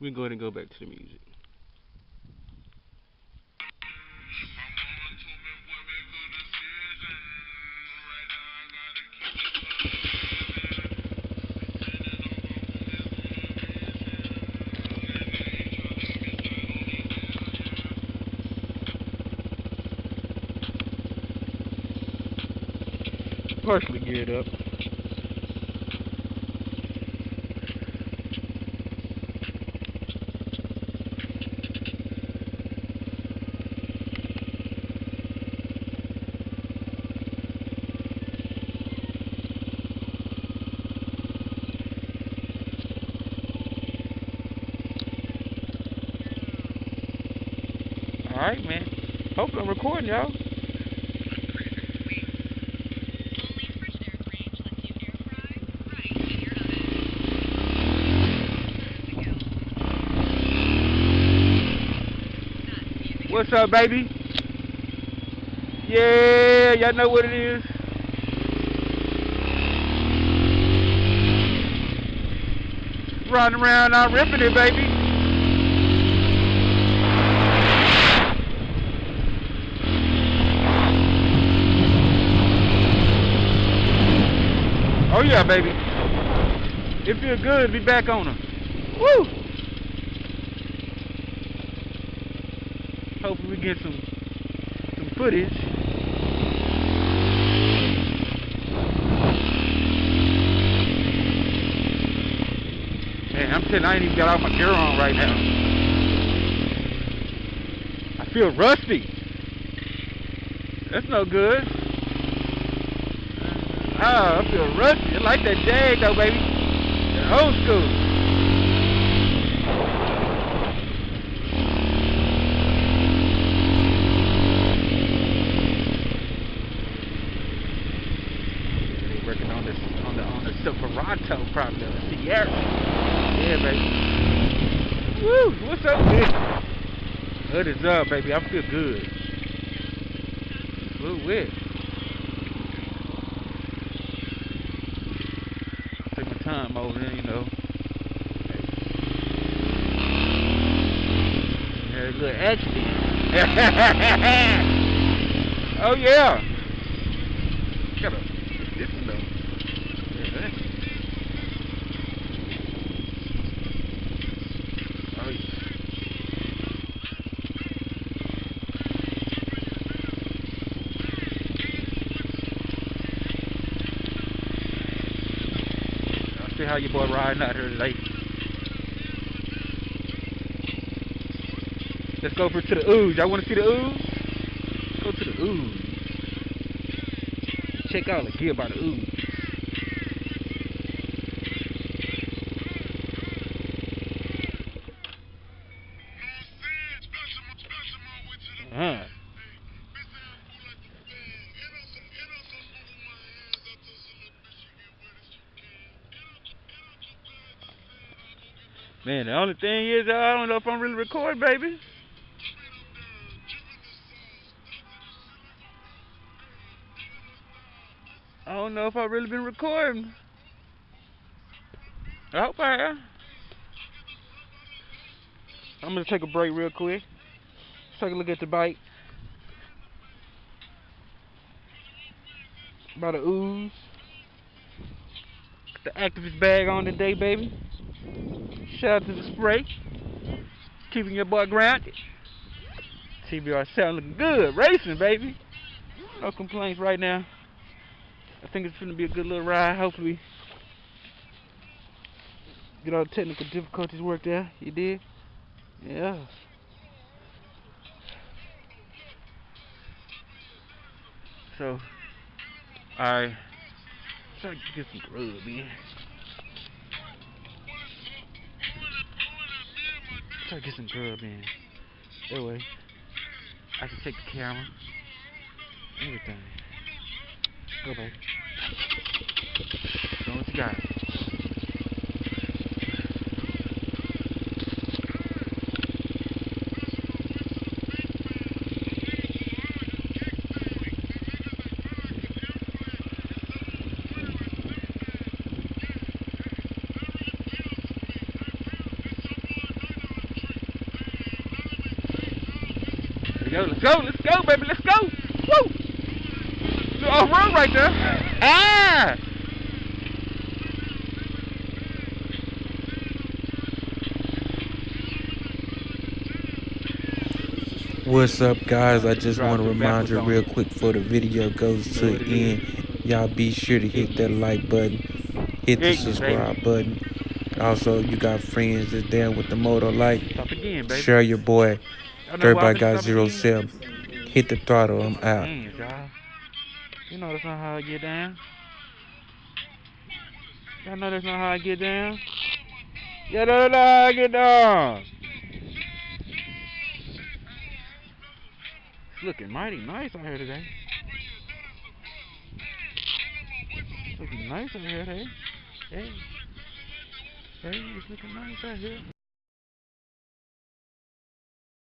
We can go ahead and go back to the music. Partially geared up. Alright, man. Hopefully I'm recording, y'all. What's up, baby? Yeah, y'all know what it is. Running around, I'm ripping it, baby. Oh yeah, baby. It feels good to be back on them. Woo! Hopefully we get some footage. Man, I'm telling you, I ain't even got all my gear on right now. I feel rusty. That's no good. Oh, I feel rusty. I like that Jag though, baby. That old school. They working on this on the Silverado probably, the Sierra. Yeah, baby. Woo! What's up, man? Hood is up, baby. I feel good. Woo wit. Take my time over there, you know. Yeah, good action. Oh yeah. Gotta this one though. Yeah. Oh yeah. See how your boy riding out here today. Let's go to the ooze. Y'all want to see the ooze? Let's go to the ooze. Check out the gear by the ooze. Man, the only thing is, I don't know if I'm really recording, baby. I don't know if I've really been recording. I hope I have. I'm going to take a break real quick. Let's take a look at the bike. By the ooze. Got the activist bag on today, baby. Shout out to the spray. Keeping your boy grounded. TBR7 looking good. Racing, baby. No complaints right now. I think it's going to be a good little ride. Hopefully get all the technical difficulties worked out. You did? Yeah. So, alright. Try to get some grub, man. Try to get some grub in. That way, I can take the camera. Everything. Go, baby. Show what you got. to go. Let's go. Let's go, baby. Let's go. Woo! Little off-road right there. Ah! What's up, guys? I just want to remind you real quick before the video goes to an end. Y'all be sure to hit that like button, hit the subscribe button. Also, you got friends that's down with the moto like, share your boy. Everybody got 07. Hit the throttle. I'm out. You know that's not how I get down. Y'all know that's not how I get down. Y'all know that's not how I get down. It's looking mighty nice out here today. It's looking nice out here, hey. Hey, it's looking nice out here.